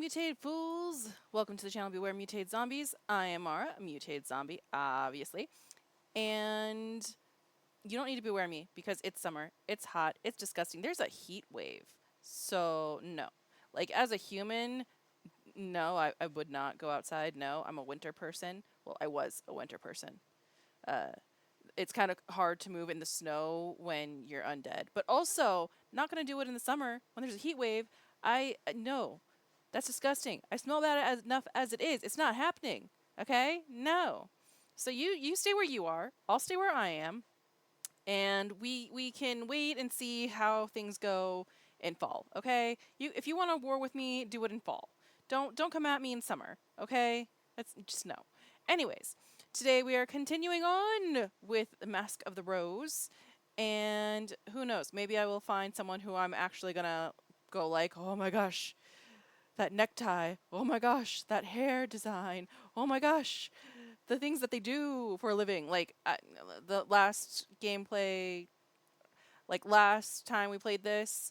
mutated fools! Welcome to the channel Beware Mutated Zombies. I am Mara, a mutated zombie, obviously. And you don't need to beware me because it's summer, it's hot, it's disgusting. There's a heat wave. So, no. Like, as a human, no, I would not go outside. No, I'm a winter person. Well, I was a winter person. It's kind of hard to move in the snow when you're undead. But also, not going to do it in the summer when there's a heat wave. No. That's disgusting. I smell bad enough as it is. It's not happening. Okay? No. So you stay where you are. I'll stay where I am. And we can wait and see how things go in fall. Okay? If you want to war with me, do it in fall. Don't come at me in summer. Okay? That's just no. Anyways, today we are continuing on with the Mask of the Rose. And who knows? Maybe I will find someone who I'm actually gonna go like, oh my gosh, that necktie, oh my gosh, that hair design, oh my gosh, the things that they do for a living. Like, the last gameplay, like last time we played this,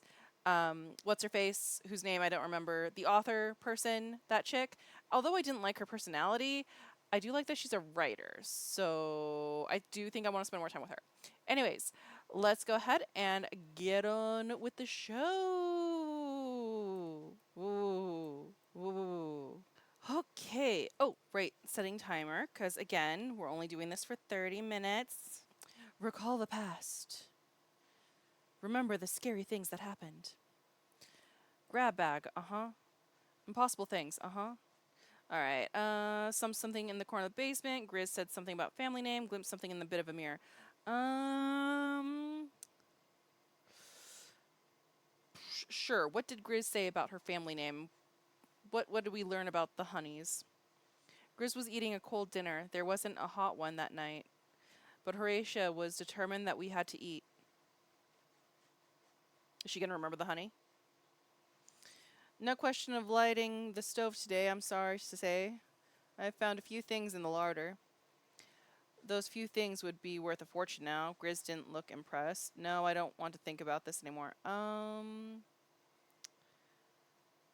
what's her face, whose name I don't remember, the author person, that chick, although I didn't like her personality, I do like that she's a writer, so I do think I want to spend more time with her. Anyways, let's go ahead and get on with the show. Ooh, ooh. Okay. Oh, right. Setting timer, because again, we're only doing this for 30 minutes. Recall the past. Remember the scary things that happened. Grab bag. Uh-huh. Impossible things. Uh-huh. Alright, something in the corner of the basement. Grizz said something about family name. Glimpsed something in the bit of a mirror. Sure. What did Grizz say about her family name? What did we learn about the honeys? Grizz was eating a cold dinner. There wasn't a hot one that night. But Horatia was determined that we had to eat. Is she going to remember the honey? No question of lighting the stove today, I'm sorry to say. I found a few things in the larder. Those few things would be worth a fortune now. Grizz didn't look impressed. No, I don't want to think about this anymore.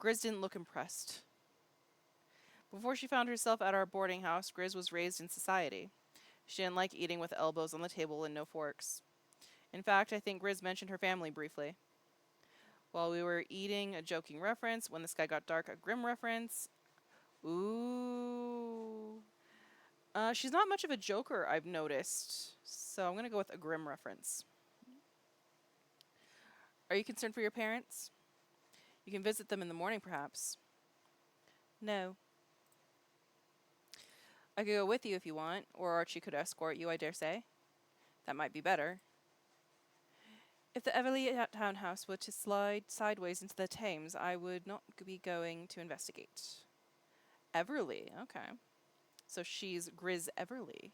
Grizz didn't look impressed. Before she found herself at our boarding house, Grizz was raised in society. She didn't like eating with elbows on the table and no forks. In fact, I think Grizz mentioned her family briefly. While we were eating, a joking reference. When the sky got dark, a grim reference. Ooh. She's not much of a joker, I've noticed. So I'm going to go with a grim reference. Are you concerned for your parents? You can visit them in the morning, perhaps. No. I could go with you if you want, or Archie could escort you, I dare say. That might be better. If the Everly townhouse were to slide sideways into the Thames, I would not be going to investigate. Everly, okay. So she's Grizz Everly.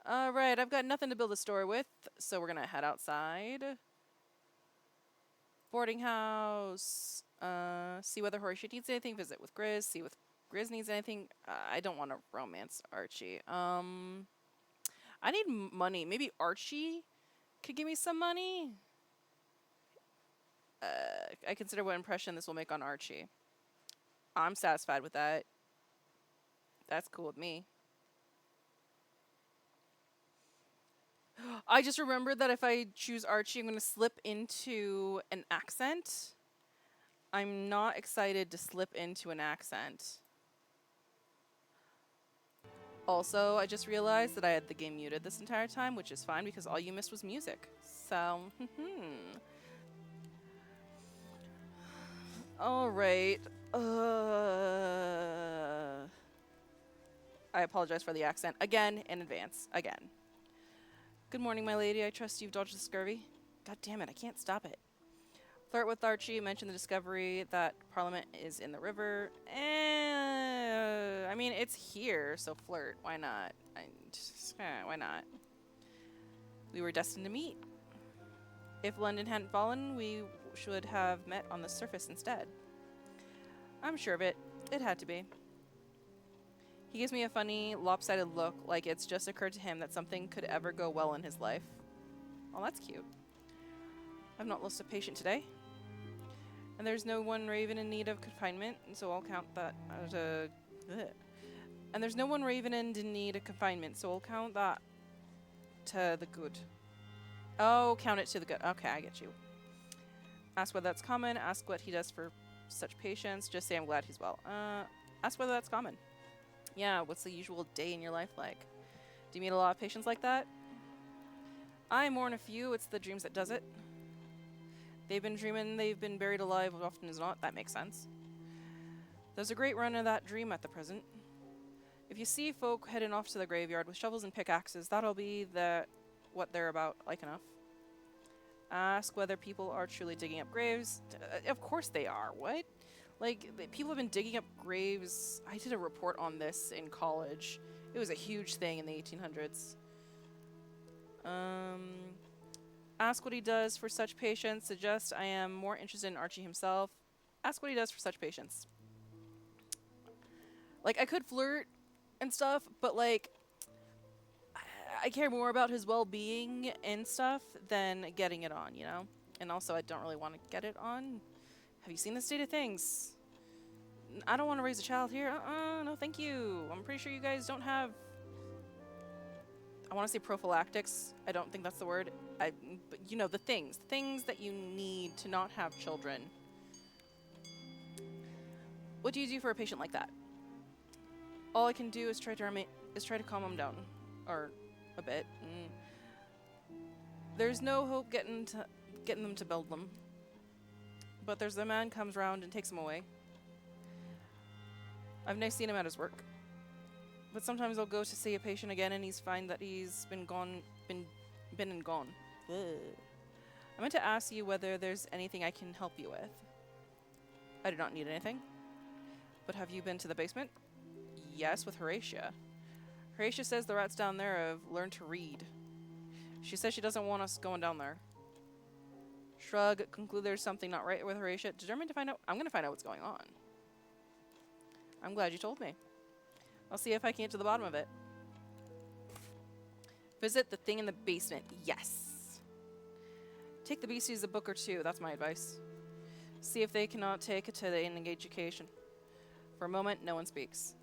Alright, I've got nothing to build a story with, so we're gonna head outside. Boarding house. See whether Horatia needs anything. Visit with Grizz. See if Grizz needs anything. I don't want to romance Archie. I need money. Maybe Archie could give me some money. I consider what impression this will make on Archie. I'm satisfied with that. That's cool with me. I just remembered that if I choose Archie, I'm going to slip into an accent. I'm not excited to slip into an accent. Also, I just realized that I had the game muted this entire time, which is fine because all you missed was music. So, Alright. I apologize for the accent. Again, in advance. Again. Good morning, my lady. I trust you've dodged the scurvy. God damn it, I can't stop it. Flirt with Archie. Mention the discovery that Parliament is in the river. I mean, it's here, so flirt. Why not? Why not? We were destined to meet. If London hadn't fallen, we should have met on the surface instead. I'm sure of it. It had to be. He gives me a funny, lopsided look, like it's just occurred to him that something could ever go well in his life. Oh, that's cute. I've not lost a patient today. And there's no one raven in need of confinement, so I'll count that as a... Ugh. And there's no one raven in need of confinement, so I'll count that to the good. Oh, count it to the good. Okay, I get you. Ask whether that's common. Ask what he does for such patients. Just say I'm glad he's well. Ask whether that's common. Yeah, what's the usual day in your life like? Do you meet a lot of patients like that? I mourn a few. It's the dreams that does it. They've been dreaming they've been buried alive as often as not. That makes sense. There's a great run of that dream at the present. If you see folk heading off to the graveyard with shovels and pickaxes, that'll be what they're about, like enough. Ask whether people are truly digging up graves. Of course they are. What? Like, people have been digging up graves. I did a report on this in college. It was a huge thing in the 1800s. Ask what he does for such patients. Suggest I am more interested in Archie himself. Ask what he does for such patients. Like, I could flirt and stuff, but, like, I care more about his well-being and stuff than getting it on, you know? And also, I don't really want to get it on. Have you seen the state of things? I don't want to raise a child here. No thank you. I'm pretty sure you guys don't have... I want to say prophylactics. I don't think that's the word. But you know, the things that you need to not have children. What do you do for a patient like that? All I can do is try to calm them down, or a bit. There's no hope getting them to build them. But there's a man comes round and takes them away. I've never seen him at his work. But sometimes I'll go to see a patient again and find that he's been and gone. Ugh. I meant to ask you whether there's anything I can help you with. I do not need anything. But have you been to the basement? Yes, with Horatia. Horatia says the rats down there have learned to read. She says she doesn't want us going down there. Shrug, conclude there's something not right with Horatia. Determined to find out. I'm going to find out what's going on. I'm glad you told me. I'll see if I can get to the bottom of it. Visit the thing in the basement. Yes. Take the beasties a book or two. That's my advice. See if they cannot take it to the education. For a moment, no one speaks.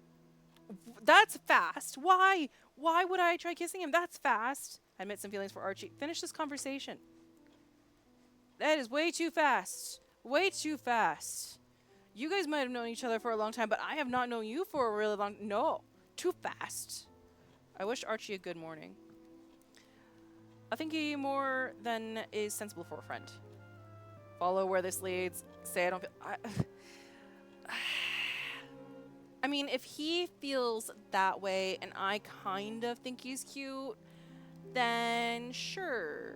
That's fast. Why? Why would I try kissing him? That's fast. I admit some feelings for Archie. Finish this conversation. That is way too fast. Way too fast. You guys might have known each other for a long time, but I have not known you for a really long... No. Too fast. I wish Archie a good morning. I think he more than is sensible for a friend. Follow where this leads. Say I don't feel... I mean, if he feels that way and I kind of think he's cute, then sure.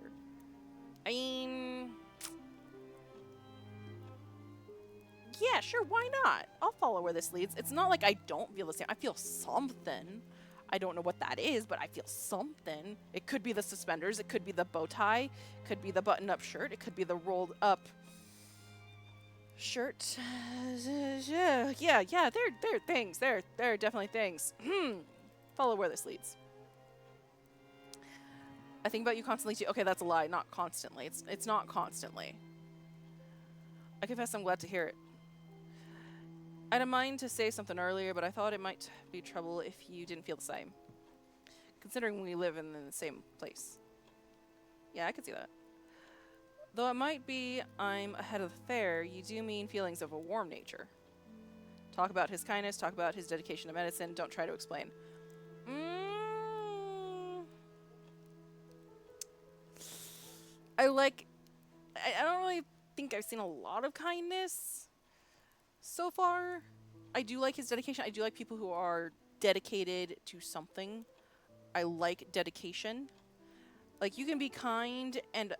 I mean... Yeah, sure, why not? I'll follow where this leads. It's not like I don't feel the same. I feel something. I don't know what that is, but I feel something. It could be the suspenders. It could be the bow tie. It could be the button-up shirt. It could be the rolled-up shirt. Yeah, they're things. They're definitely things. Follow where this leads. I think about you constantly, too. Okay, that's a lie. Not constantly. It's not constantly. I confess I'm glad to hear it. I had a mind to say something earlier, but I thought it might be trouble if you didn't feel the same. Considering we live in the same place. Yeah, I could see that. Though it might be I'm ahead of the fair, you do mean feelings of a warm nature. Talk about his kindness, talk about his dedication to medicine, don't try to explain. I don't really think I've seen a lot of kindness so far. I do like his dedication. I do like people who are dedicated to something. I like dedication. Like, you can be kind and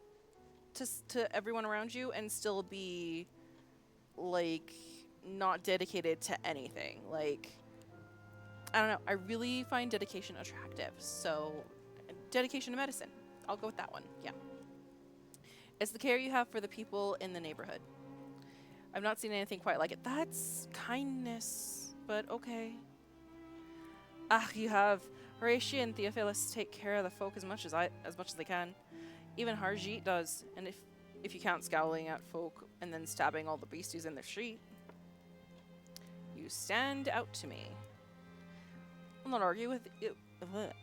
to everyone around you and still be, like, not dedicated to anything. Like, I don't know. I really find dedication attractive. So, dedication to medicine. I'll go with that one. Yeah. It's the care you have for the people in the neighborhood. I've not seen anything quite like it. That's kindness, but okay. You have Horatia and Theophilus take care of the folk as much as they can. Even Harjeet does, and if if you count scowling at folk and then stabbing all the beasties in the street. You stand out to me. I'll not argue with it.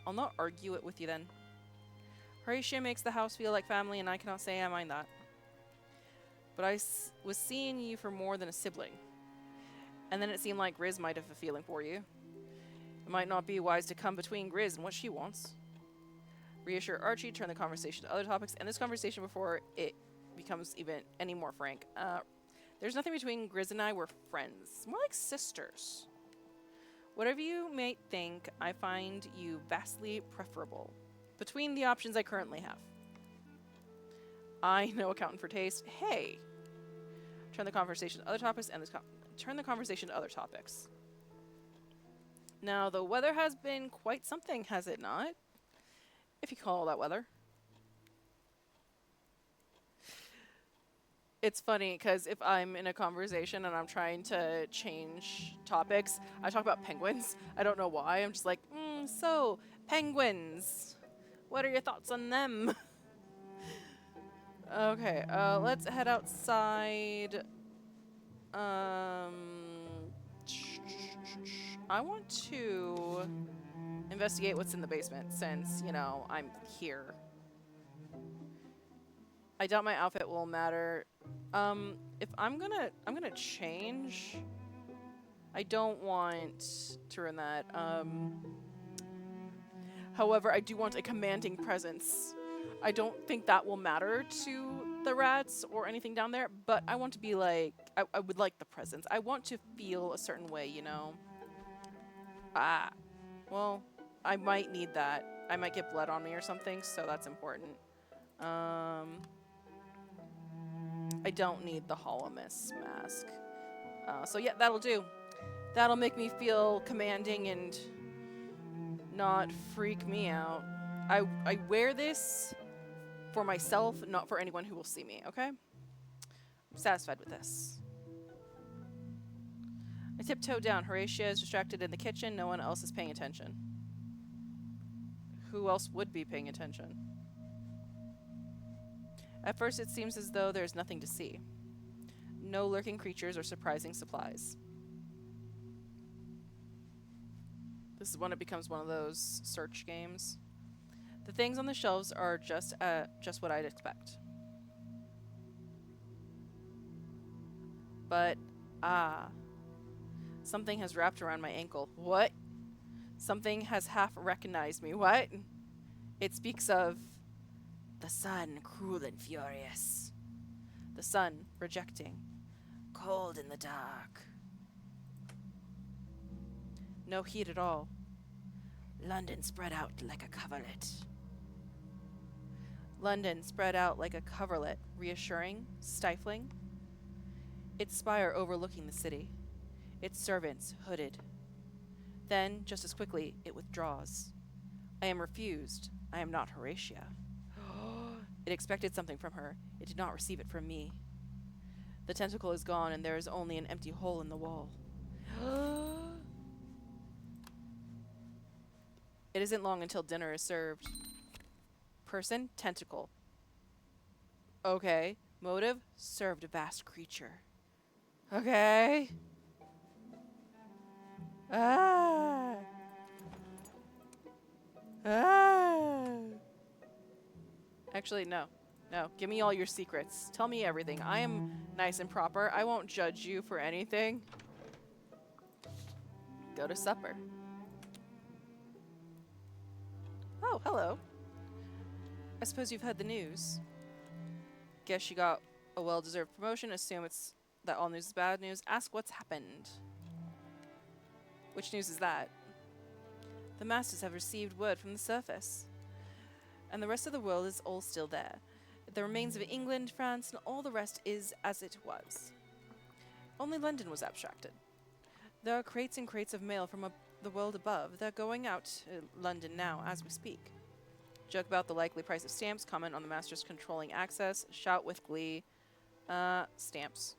I'll not argue it with you then. Horatia makes the house feel like family, and I cannot say I mind that. But I was seeing you for more than a sibling. And then it seemed like Grizz might have a feeling for you. It might not be wise to come between Grizz and what she wants. Reassure Archie, turn the conversation to other topics, and this conversation before it becomes even any more frank. There's nothing between Grizz and I, we're friends. More like sisters. Whatever you may think, I find you vastly preferable between the options I currently have. I know accountant for taste. Hey! Turn the conversation to other topics, and turn the conversation to other topics. Now, the weather has been quite something, has it not? If you call all that weather. It's funny because if I'm in a conversation and I'm trying to change topics, I talk about penguins. I don't know why. I'm just like, so, penguins. What are your thoughts on them? Okay, let's head outside. I want to investigate what's in the basement since, you know, I'm here. I doubt my outfit will matter. If I'm gonna change. I don't want to ruin that. However, I do want a commanding presence. I don't think that will matter to the rats or anything down there, but I want to be like, I would like the presence. I want to feel a certain way, you know? Well, I might need that. I might get blood on me or something, so that's important. I don't need the Hollow Mist mask. So yeah, that'll do. That'll make me feel commanding and not freak me out. I wear this for myself, not for anyone who will see me, okay? I'm satisfied with this. I tiptoe down. Horatia is distracted in the kitchen. No one else is paying attention. Who else would be paying attention? At first, it seems as though there's nothing to see. No lurking creatures or surprising supplies. This is when it becomes one of those search games. The things on the shelves are just what I'd expect. But, something has wrapped around my ankle. What? Something has half recognized me. What? It speaks of the sun, cruel and furious. The sun, rejecting. Cold in the dark. No heat at all. London spread out like a coverlet. London spread out like a coverlet, reassuring, stifling. Its spire overlooking the city. Its servants hooded. Then, just as quickly, it withdraws. I am refused. I am not Horatia. It expected something from her. It did not receive it from me. The tentacle is gone, and there is only an empty hole in the wall. It isn't long until dinner is served. Person, tentacle. Okay. Motive, served a vast creature. Okay. Actually, no. No, give me all your secrets. Tell me everything. I am nice and proper. I won't judge you for anything. Go to supper. Oh, hello. I suppose you've heard the news. Guess you got a well-deserved promotion. Assume it's that all news is bad news. Ask what's happened. Which news is that? The masters have received word from the surface. And the rest of the world is all still there. The remains of England, France, and all the rest is as it was. Only London was abstracted. There are crates and crates of mail from the world above. They're going out to London now as we speak. Joke about the likely price of stamps. Comment on the masters controlling access. Shout with glee. Stamps.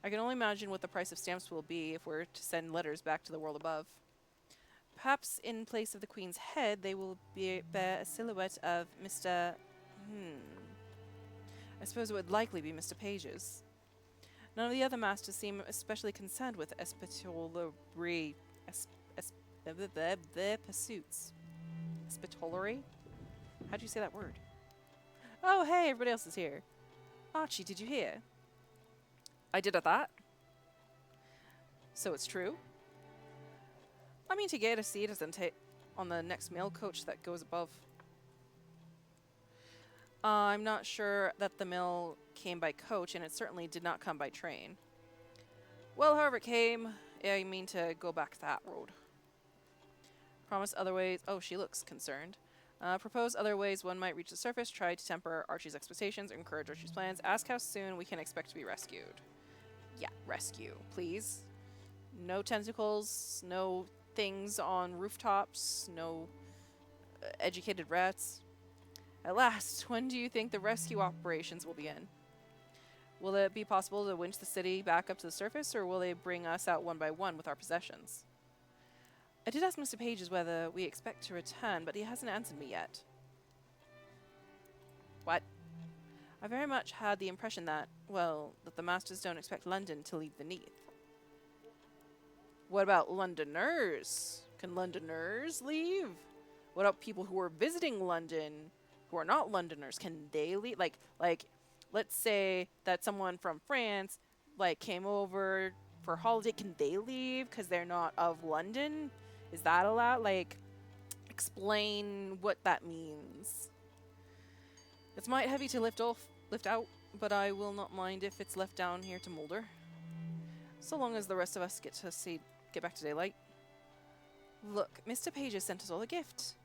I can only imagine what the price of stamps will be if we're to send letters back to the world above. Perhaps in place of the Queen's head, they will bear a silhouette of Mr. I suppose it would likely be Mr. Page's. None of the other masters seem especially concerned with the pursuits. Espitolery? How do you say that word? Oh, hey, everybody else is here. Archie, did you hear? I did at that. So it's true? I mean to get a seat on the next mail coach that goes above. I'm not sure that the mail came by coach, and it certainly did not come by train. Well, however it came, I mean to go back that road. Promise other ways. Oh, she looks concerned. Propose other ways one might reach the surface. Try to temper Archie's expectations. Encourage Archie's plans. Ask how soon we can expect to be rescued. Yeah, rescue, please. No tentacles. No things on rooftops. No educated rats. At last, when do you think the rescue operations will begin? Will it be possible to winch the city back up to the surface, or will they bring us out one by one with our possessions? I did ask Mr. Pages whether we expect to return, but he hasn't answered me yet. What? I very much had the impression that, well, that the masters don't expect London to leave beneath. What about Londoners? Can Londoners leave? What about people who are visiting London who are not Londoners? Can they leave? Like, let's say that someone from France, came over for holiday. Can they leave because they're not of London? Is that allowed? Explain what that means. It's might heavy to lift out, but I will not mind if it's left down here to molder. So long as the rest of us get back to daylight. Look, Mr. Page has sent us all a gift.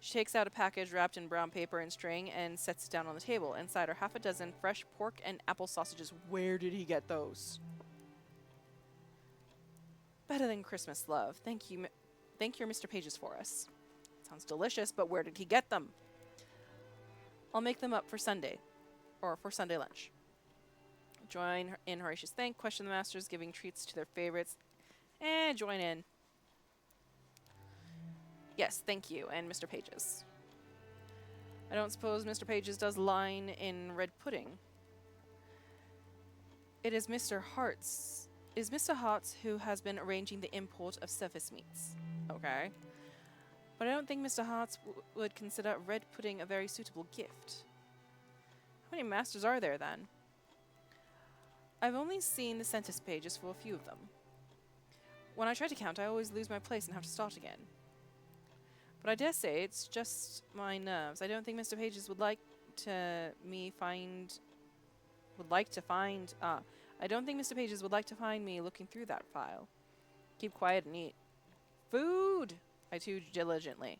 She takes out a package wrapped in brown paper and string and sets it down on the table. Inside are half a dozen fresh pork and apple sausages. Where did he get those? Better than Christmas, love. Thank you, Mr. Pages, for us. Sounds delicious, but where did he get them? I'll make them up for Sunday, or for Sunday lunch. Join in Horatia's thank, question the masters, giving treats to their favorites, and join in. Yes, thank you, and Mr. Pages. I don't suppose Mr. Pages does line in red pudding. It is Mr. Hart's. It is Mr. Hart's who has been arranging the import of surface meats. Okay. But I don't think Mr. Hart's would consider red pudding a very suitable gift. How many masters are there, then? I've only seen the census pages for a few of them. When I try to count, I always lose my place and have to start again. But I dare say it's just my nerves. I don't think Mr. Pages would like to find me looking through that file. Keep quiet and eat. Food! I too diligently.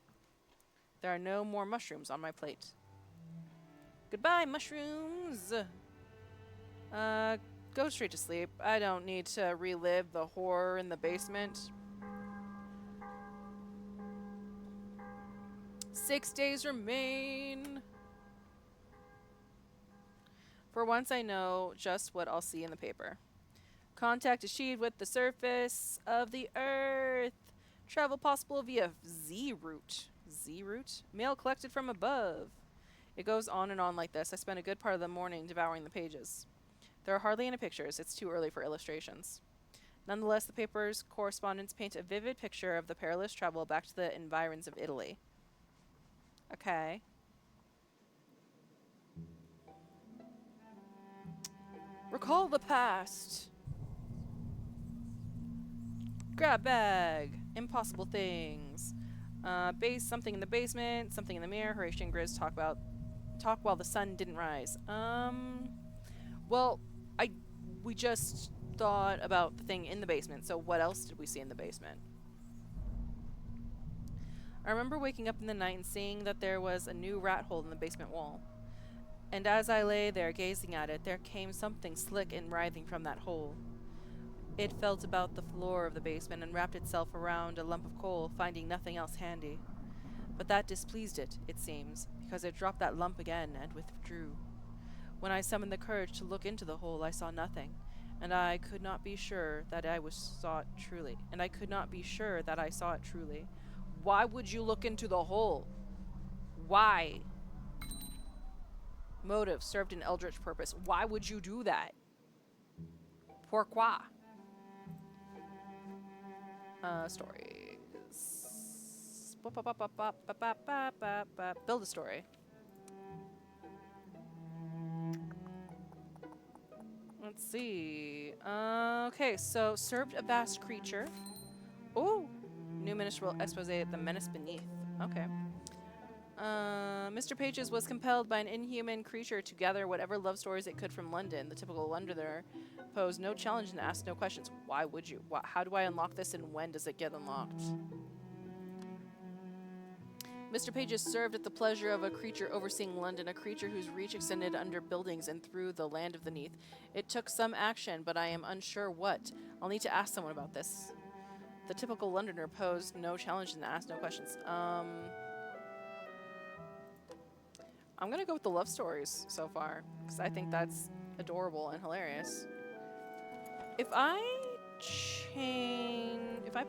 There are no more mushrooms on my plate. Goodbye, mushrooms! Go straight to sleep. I don't need to relive the horror in the basement. 6 days remain. For once I know just what I'll see in the paper. Contact achieved with the surface of the Earth. Travel possible via Z-route. Z-route? Mail collected from above. It goes on and on like this. I spent a good part of the morning devouring the pages. There are hardly any pictures. It's too early for illustrations. Nonetheless, the paper's correspondents paint a vivid picture of the perilous travel back to the environs of Italy. Okay. Recall the past. Grab bag. Impossible things. Base something in the basement, something in the mirror. Horatia and Grizz talk while the sun didn't rise. Well, we just thought about the thing in the basement, so what else did we see in the basement? I remember waking up in the night and seeing that there was a new rat hole in the basement wall. And as I lay there gazing at it, there came something slick and writhing from that hole. It felt about the floor of the basement and wrapped itself around a lump of coal, finding nothing else handy. But that displeased it, it seems, because it dropped that lump again and withdrew. When I summoned the courage to look into the hole, I saw nothing, and I could not be sure that I saw it truly. Why would you look into the hole? Why? Motive served an eldritch purpose. Why would you do that? Pourquoi? Stories. Build a story. Let's see. Okay, so served a vast creature. Ooh. New ministerial expose at the menace beneath. Okay. Mr. Pages was compelled by an inhuman creature to gather whatever love stories it could from London. The typical Londoner posed no challenge and asked no questions. Why would you? How do I unlock this and when does it get unlocked? Mr. Pages served at the pleasure of a creature overseeing London, a creature whose reach extended under buildings and through the land of the Neath. It took some action, but I am unsure what. I'll need to ask someone about this. The typical Londoner posed no challenge and asked no questions. I'm gonna go with the love stories so far, because I think that's adorable and hilarious. If I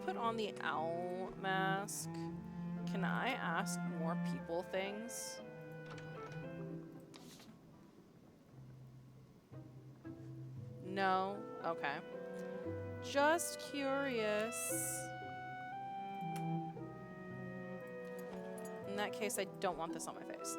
put on the owl mask, can I ask more people things? No? Okay. Just curious. In that case, I don't want this on my face.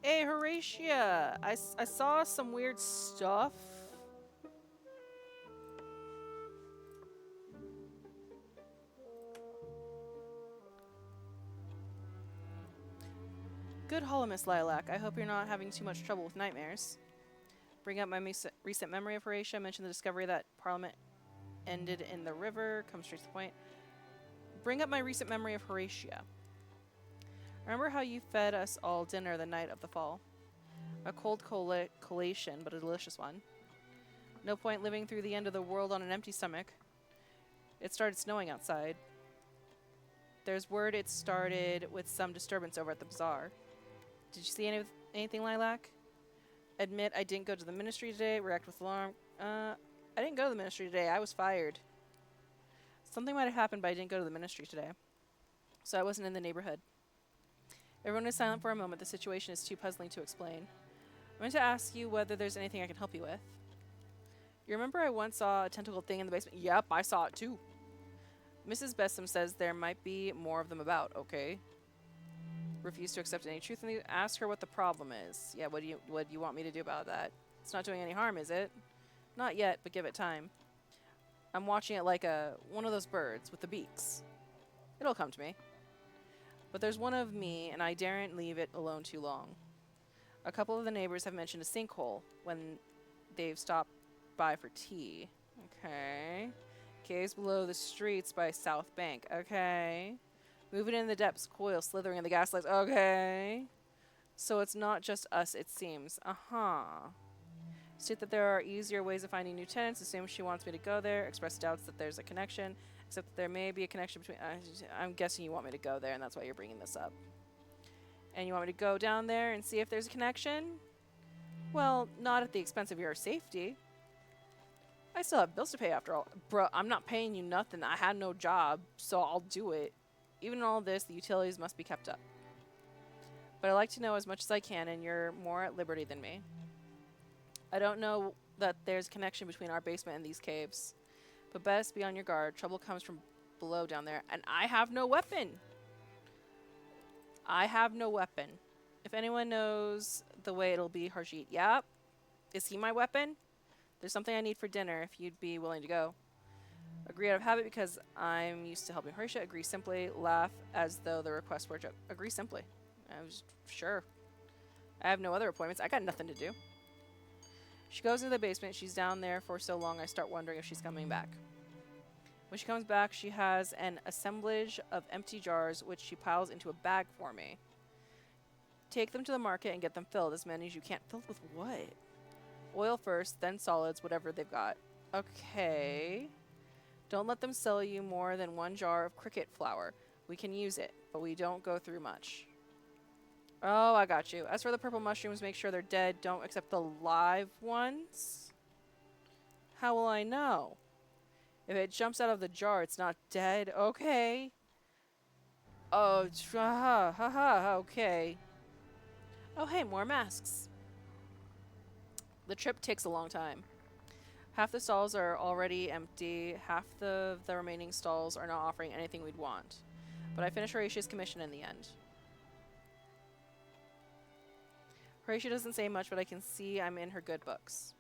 Hey, Horatia! I saw some weird stuff. Good hollow, Miss Lilac. I hope you're not having too much trouble with nightmares. Bring up my recent memory of Horatia. Mention the discovery that Parliament ended in the river. Come straight to the point. Bring up my recent memory of Horatia. Remember how you fed us all dinner the night of the fall? A cold collation, but a delicious one. No point living through the end of the world on an empty stomach. It started snowing outside. There's word it started with some disturbance over at the bazaar. Did you see anything, Lilac? Admit I didn't go to the ministry today. React with alarm. I didn't go to the ministry today. I was fired. Something might have happened, but I didn't go to the ministry today. So I wasn't in the neighborhood. Everyone is silent for a moment. The situation is too puzzling to explain. I'm going to ask you whether there's anything I can help you with. You remember I once saw a tentacle thing in the basement? Yep, I saw it too. Mrs. Bessem says there might be more of them about, okay? Refuse to accept any truth in the... Ask her what the problem is. Yeah, what do you want me to do about that? It's not doing any harm, is it? Not yet, but give it time. I'm watching it like one of those birds with the beaks. It'll come to me. But there's one of me, and I daren't leave it alone too long. A couple of the neighbors have mentioned a sinkhole when they've stopped by for tea. Okay. Caves below the streets by South Bank. Okay. Moving in the depths, coil slithering in the gaslights. Okay. So it's not just us, it seems. Uh-huh. State that there are easier ways of finding new tenants. Assume she wants me to go there. Express doubts that there's a connection. Except that there may be a connection between... I'm guessing you want me to go there, and that's why you're bringing this up. And you want me to go down there and see if there's a connection? Well, not at the expense of your safety. I still have bills to pay after all. Bro, I'm not paying you nothing. I had no job, so I'll do it. Even in all this, the utilities must be kept up. But I like to know as much as I can, and you're more at liberty than me. I don't know that there's a connection between our basement and these caves. But best be on your guard. Trouble comes from below down there. And I have no weapon. I have no weapon. If anyone knows the way, it'll be Harjeet. Yep. Is he my weapon? There's something I need for dinner if you'd be willing to go. Agree out of habit because I'm used to helping Horatia. Agree simply. Laugh as though the request were a joke. Agree simply. I was sure. I have no other appointments. I got nothing to do. She goes into the basement. She's down there for so long I start wondering if she's coming back. When she comes back, she has an assemblage of empty jars which she piles into a bag for me. Take them to the market and get them filled. As many as you can. Filled with what? Oil first, then solids, whatever they've got. Okay. Don't let them sell you more than 1 jar of cricket flour. We can use it, but we don't go through much. Oh, I got you. As for the purple mushrooms, make sure they're dead. Don't accept the live ones. How will I know? If it jumps out of the jar, it's not dead. Okay. Oh, ha ha ha, okay. Oh, hey, more masks. The trip takes a long time. Half the stalls are already empty. Half the remaining stalls are not offering anything we'd want. But I finish Horatia's commission in the end. Horatia doesn't say much, but I can see I'm in her good books.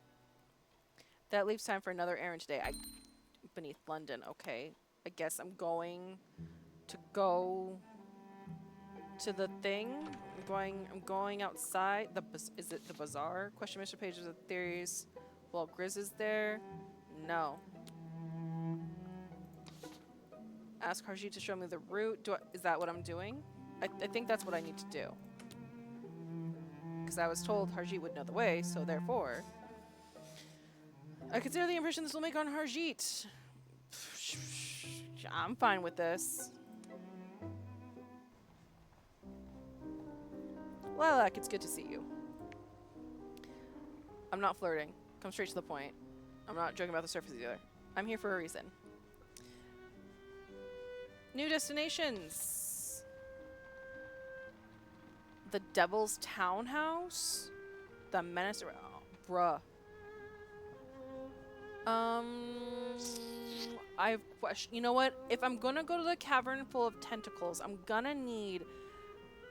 That leaves time for another errand today. Beneath London, okay. I guess I'm going to go to the thing. I'm going outside. Is it the bazaar? Question Mr. Pages of theories. Well, Grizz is there. No. Ask Harjit to show me the route. Is that what I'm doing? I think that's what I need to do. Because I was told Harjit would know the way, so therefore... I consider the impression this will make on Harjit. I'm fine with this. Lilac, it's good to see you. I'm not flirting. Come straight to the point. I'm not joking about the surface either. I'm here for a reason. New destinations. The Devil's Townhouse? The Menace... Oh, bruh. I have a question. You know what? If I'm gonna go to the cavern full of tentacles, I'm gonna need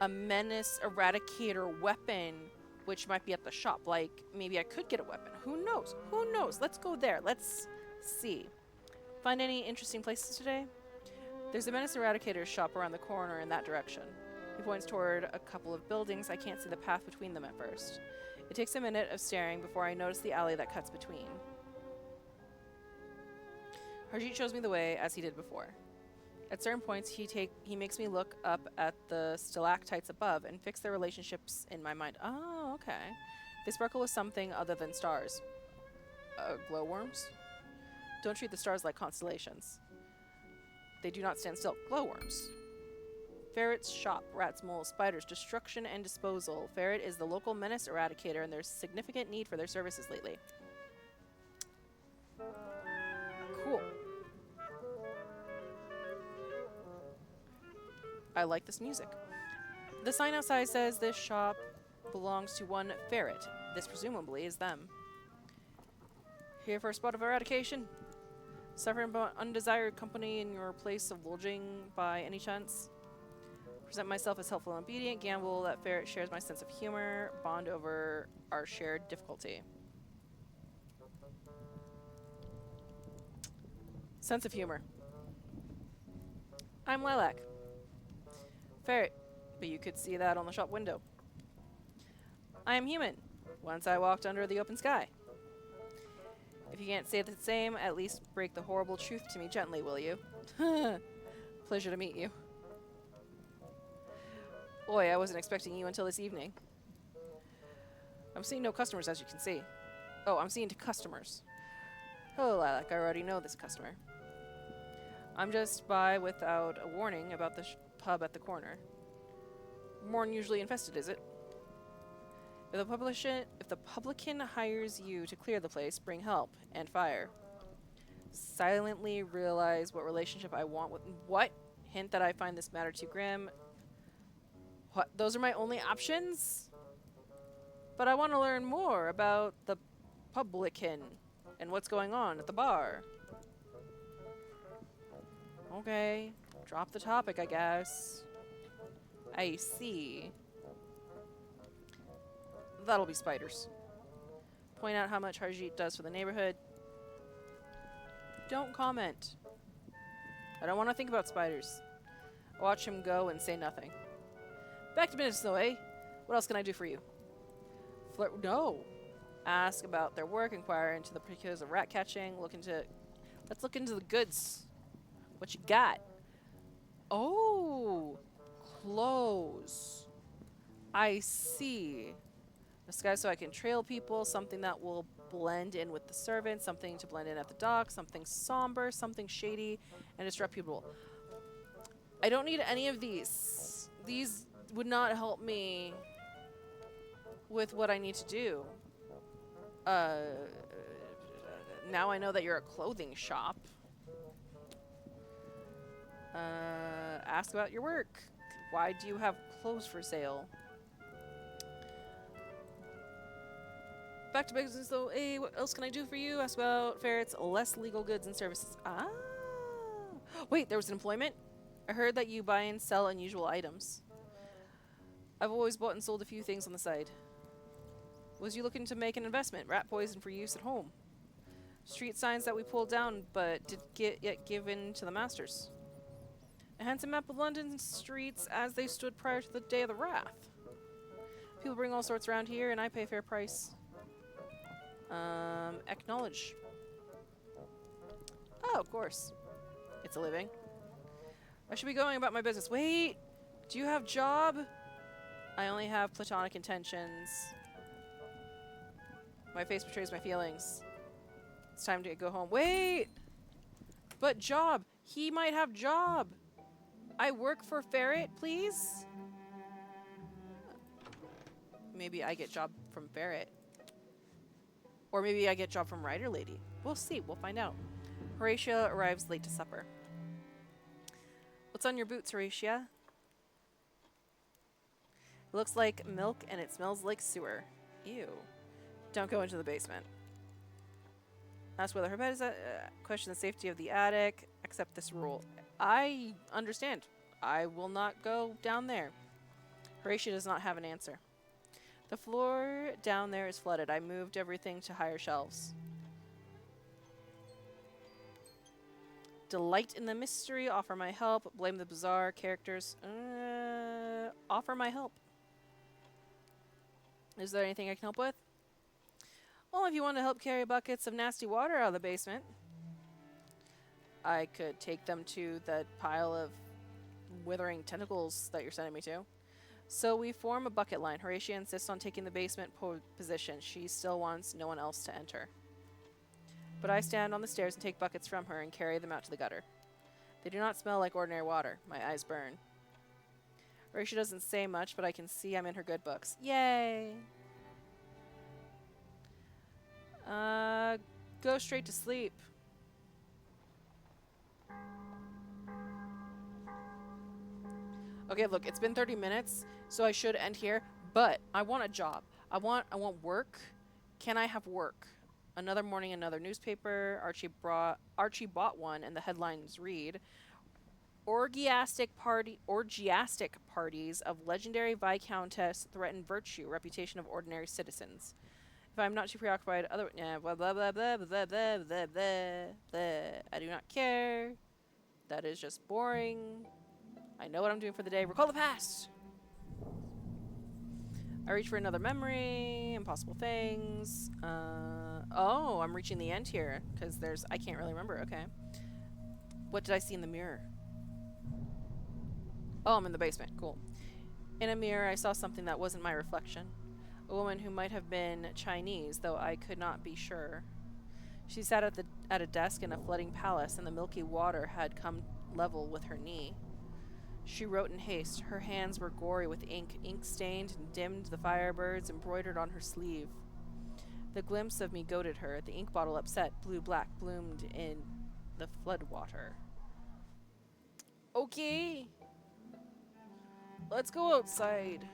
a menace eradicator weapon, which might be at the shop. Like, maybe I could get a weapon. Who knows? Who knows? Let's go there. Let's see. Find any interesting places today? There's a menace eradicator shop around the corner in that direction. He points toward a couple of buildings. I can't see the path between them at first. It takes a minute of staring before I notice the alley that cuts between. Harjit shows me the way as he did before. At certain points, he makes me look up at the stalactites above and fix their relationships in my mind. Oh, okay. They sparkle with something other than stars. Glowworms? Don't treat the stars like constellations. They do not stand still. Glowworms. Ferret's shop. Rats, moles, spiders. Destruction and disposal. Ferret is the local menace eradicator, and there's significant need for their services lately. Cool. I like this music. The sign outside says this shop belongs to one Ferret. This presumably is them. Here for a spot of eradication? Suffering from undesired company in your place of lodging by any chance? Present myself as helpful and obedient. Gamble that Ferret shares my sense of humor. Bond over our shared difficulty. Sense of humor. I'm Lilac. Ferret, but you could see that on the shop window. I am human. Once I walked under the open sky. If you can't say the same, at least break the horrible truth to me gently, will you? Pleasure to meet you. Boy, I wasn't expecting you until this evening. I'm seeing no customers, as you can see. Oh, I'm seeing customers. Hello, Lilac. I already know this customer. I'm just by without a warning about the pub at the corner. More than usually infested, is it? If the publican hires you to clear the place, bring help and fire. Silently realize what relationship I want with... What? Hint that I find this matter too grim. What? Those are my only options? But I want to learn more about the publican and what's going on at the bar. Okay. Drop the topic, I guess. I see. That'll be spiders. Point out how much Harjit does for the neighborhood. Don't comment. I don't want to think about spiders. Watch him go and say nothing. Back to business, though, eh? What else can I do for you? Flirt? No. Ask about their work. Inquire into the particulars of rat catching. Let's look into the goods. What you got? Oh, clothes. I see. Disguise so I can trail people. Something that will blend in with the servants. Something to blend in at the dock. Something somber. Something shady and disreputable. I don't need any of these. These would not help me with what I need to do. Now I know that you're a clothing shop. Ask about your work. Why do you have clothes for sale? Back to business though. Hey, what else can I do for you? Ask about ferrets, less legal goods and services. Ah. Wait, there was an employment? I heard that you buy and sell unusual items. I've always bought and sold a few things on the side. Was you looking to make an investment? Rat poison for use at home. Street signs that we pulled down, but did get yet given to the masters. A handsome map of London's streets as they stood prior to the day of the wrath. People bring all sorts around here, and I pay a fair price. Acknowledge. Oh, of course. It's a living. I should be going about my business. Wait! Do you have job? I only have platonic intentions. My face betrays my feelings. It's time to go home. Wait! But job! He might have job! I work for Ferret, please? Maybe I get job from Ferret. Or maybe I get job from Rider Lady. We'll see. We'll find out. Horatia arrives late to supper. What's on your boots, Horatia? It looks like milk and it smells like sewer. Ew. Don't go into the basement. Ask whether her bed is question the safety of the attic. Accept this rule. I understand. I will not go down there. Horatia does not have an answer. The floor down there is flooded. I moved everything to higher shelves. Delight in the mystery. Offer my help. Blame the bizarre characters. Offer my help. Is there anything I can help with? Well, if you want to help carry buckets of nasty water out of the basement, I could take them to the pile of withering tentacles that you're sending me to. So we form a bucket line. Horatia insists on taking the basement position. She still wants no one else to enter. But I stand on the stairs and take buckets from her and carry them out to the gutter. They do not smell like ordinary water. My eyes burn. Horatia doesn't say much, but I can see I'm in her good books. Yay! Go straight to sleep. Okay, look, it's been 30 minutes, so I should end here, but I want a job. I want work. Can I have work? Another morning, another newspaper. Archie bought one, and the headlines read, Orgiastic parties of legendary viscountess threaten virtue, reputation of ordinary citizens. If I'm not too preoccupied, blah, blah, blah, blah, blah, blah, blah, blah, blah. I do not care. That is just boring. I know what I'm doing for the day. Recall the past! I reach for another memory. Impossible things. Oh, I'm reaching the end here. Because I can't really remember. Okay. What did I see in the mirror? Oh, I'm in the basement. Cool. In a mirror, I saw something that wasn't my reflection. A woman who might have been Chinese, though I could not be sure. She sat at a desk in a flooding palace, and the milky water had come level with her knee. She wrote in haste. Her hands were gory with ink. Ink stained and dimmed the firebirds embroidered on her sleeve. The glimpse of me goaded her. The ink bottle upset. Blue-black bloomed in the flood water. Okay. Let's go outside.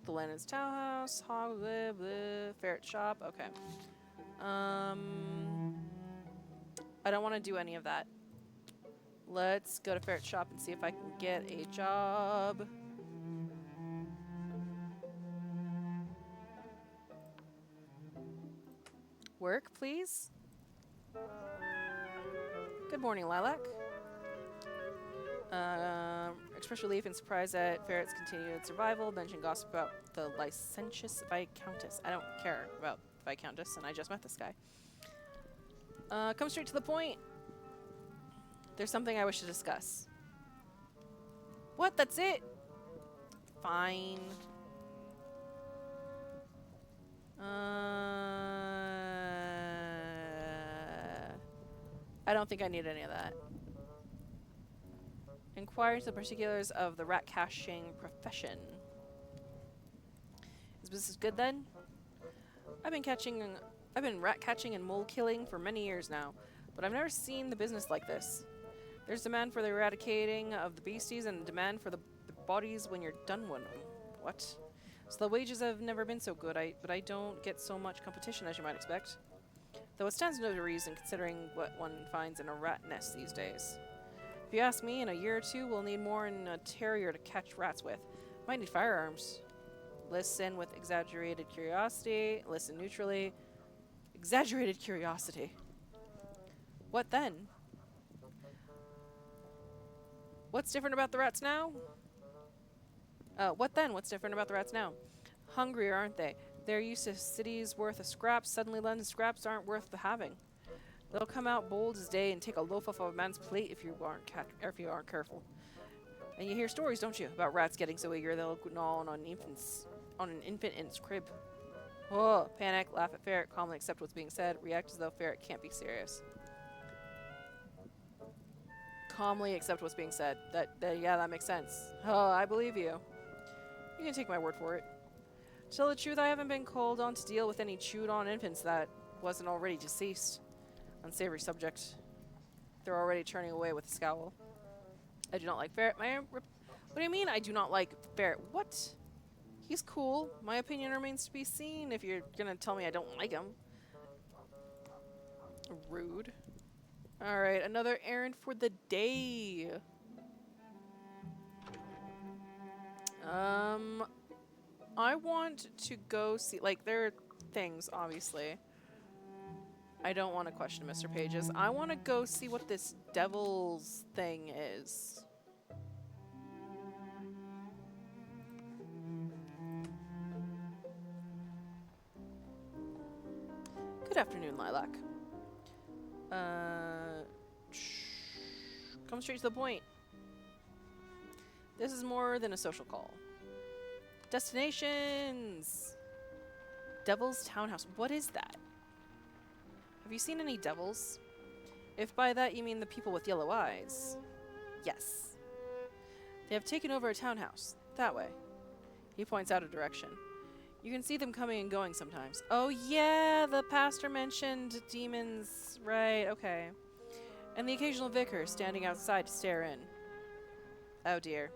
The Lennon's Townhouse, Hog, blah, blah, Ferret Shop. Okay. I don't want to do any of that. Let's go to Ferret Shop and see if I can get a job. Work, please. Good morning, Lilac. Express relief and surprise at Ferret's continued survival. Mention gossip about the licentious Viscountess. I don't care about Viscountess, and I just met this guy. Come straight to the point. There's something I wish to discuss. What? That's it? Fine. I don't think I need any of that. Inquire into the particulars of the rat caching profession. Is business good then? I've been rat catching and mole killing for many years now. but I've never seen the business like this. There's demand for the eradicating of the beasties and demand for the bodies when you're done with them. What? So the wages have never been so good, but I don't get so much competition as you might expect. Though it stands no reason considering what one finds in a rat nest these days. If you ask me, in a year or two, we'll need more than a terrier to catch rats with. Might need firearms. Listen with exaggerated curiosity. Listen neutrally. Exaggerated curiosity. What then? What's different about the rats now? What then? What's different about the rats now? Hungrier, aren't they? They're used to cities worth of scraps. Suddenly London scraps aren't worth the having. They'll come out bold as day and take a loaf off of a man's plate if you aren't careful. And you hear stories, don't you, about rats getting so eager they'll gnaw on an infant in its crib. Oh, panic, laugh at ferret, calmly accept what's being said, react as though ferret can't be serious. Calmly accept what's being said. Yeah, that makes sense. Oh, I believe you. You can take my word for it. To tell the truth, I haven't been called on to deal with any chewed-on infants that wasn't already deceased. Unsavory subject. They're already turning away with a scowl. I do not like ferret. What do you mean I do not like ferret? What? He's cool. My opinion remains to be seen if you're gonna tell me I don't like him. Rude. Alright, another errand for the day. I want to go see, like, there are things, obviously. I don't want to question Mr. Pages. I want to go see what this devil's thing is. Good afternoon, Lilac. Come straight to the point. This is more than a social call. Destinations! Devil's Townhouse. What is that? Have you seen any devils? If by that you mean the people with yellow eyes. Yes. They have taken over a townhouse. That way. He points out a direction. You can see them coming and going sometimes. Oh yeah, the pastor mentioned demons. Right, okay. And the occasional vicar standing outside to stare in. Oh dear.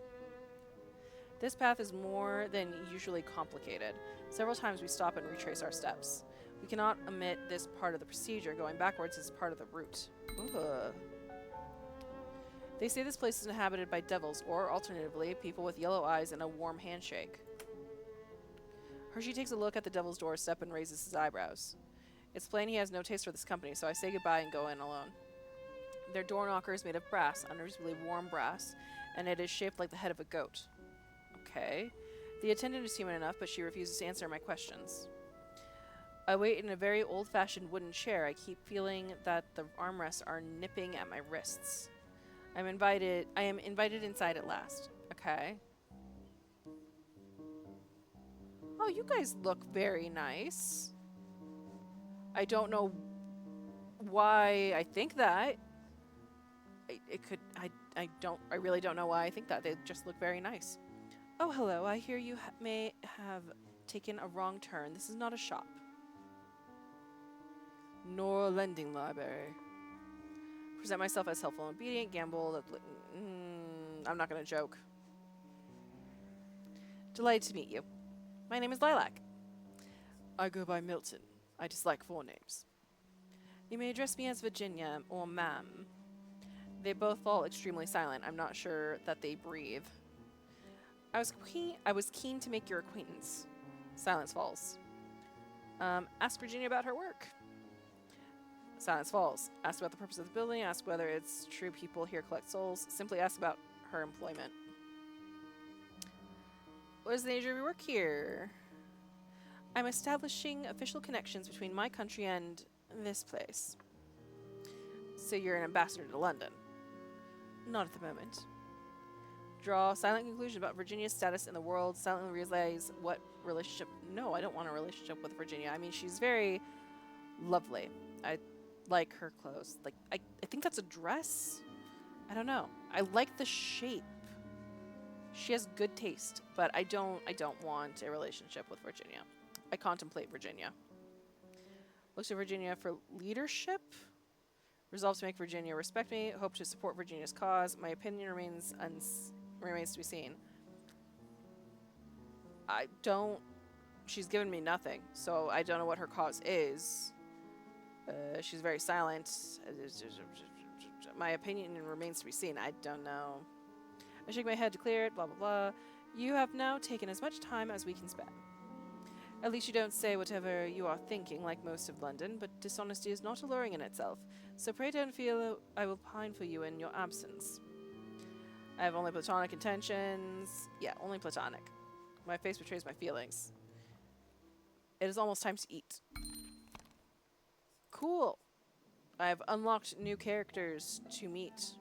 This path is more than usually complicated. Several times we stop and retrace our steps. We cannot omit this part of the procedure. Going backwards is part of the route. Ugh. They say this place is inhabited by devils, or alternatively, people with yellow eyes and a warm handshake. Hershey takes a look at the devil's doorstep and raises his eyebrows. It's plain he has no taste for this company, so I say goodbye and go in alone. Their door knocker is made of brass, unreasonably warm brass, and it is shaped like the head of a goat. Okay. The attendant is human enough, but she refuses to answer my questions. I wait in a very old-fashioned wooden chair. I keep feeling that the armrests are nipping at my wrists. I am invited inside at last. Okay. Oh, you guys look very nice. I don't know why I think that. I really don't know why I think that. They just look very nice. Oh, hello. I hear you may have taken a wrong turn. This is not a shop. Nor a lending library. Present myself as helpful and obedient. Gamble. I'm not going to joke. Delighted to meet you. My name is Lilac. I go by Milton. I dislike forenames. You may address me as Virginia or ma'am. They both fall extremely silent. I'm not sure that they breathe. I was keen to make your acquaintance. Silence falls. Ask Virginia about her work. Silence falls. Ask about the purpose of the building. Ask whether it's true people here collect souls. Simply ask about her employment. What is the nature of your work here? I'm establishing official connections between my country and this place. So you're an ambassador to London? Not at the moment. Draw silent conclusion about Virginia's status in the world. Silently realize what relationship... No, I don't want a relationship with Virginia. I mean, she's very lovely. I like her clothes. Like, I think that's a dress? I don't know. I like the shape. She has good taste, but I don't want a relationship with Virginia. I contemplate Virginia. Looks to Virginia for leadership? Resolve to make Virginia respect me. Hope to support Virginia's cause. My opinion remains to be seen. I don't... She's given me nothing, so I don't know what her cause is. She's very silent. My opinion remains to be seen. I don't know. I shake my head to clear it, blah, blah, blah. You have now taken as much time as we can spare. At least you don't say whatever you are thinking, like most of London, but dishonesty is not alluring in itself, so pray don't feel I will pine for you in your absence. I have only platonic intentions. Yeah, only platonic. My face betrays my feelings. It is almost time to eat. Cool. I have unlocked new characters to meet.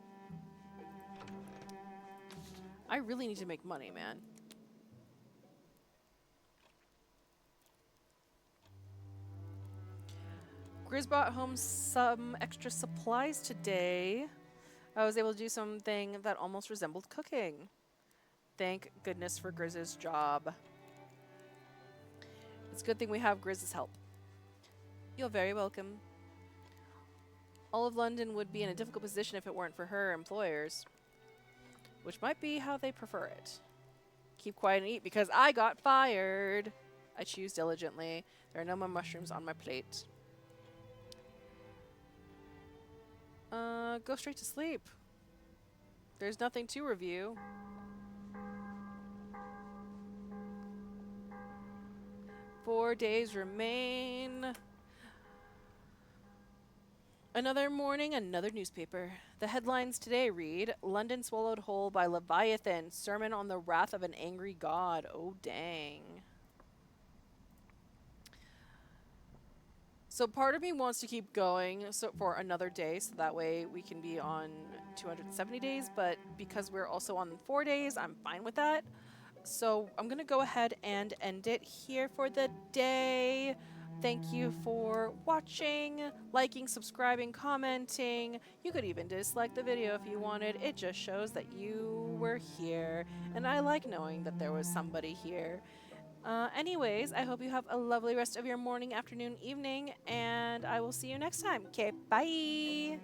I really need to make money, man. Grizz brought home some extra supplies today. I was able to do something that almost resembled cooking. Thank goodness for Grizz's job. It's a good thing we have Grizz's help. You're very welcome. All of London would be in a difficult position if it weren't for her employers. Which might be how they prefer it. Keep quiet and eat because I got fired. I choose diligently. There are no more mushrooms on my plate. Go straight to sleep. There's nothing to review. Four days remain. Another morning, another newspaper. The headlines today read, London swallowed whole by Leviathan, sermon on the wrath of an angry god. Oh, dang. So part of me wants to keep going for another day, so that way we can be on 270 days, but because we're also on 4 days, I'm fine with that. So I'm going to go ahead and end it here for the day. Thank you for watching, liking, subscribing, commenting. You could even dislike the video if you wanted. It just shows that you were here, and I like knowing that there was somebody here. Anyways, I hope you have a lovely rest of your morning, afternoon, evening, and I will see you next time. Okay, bye!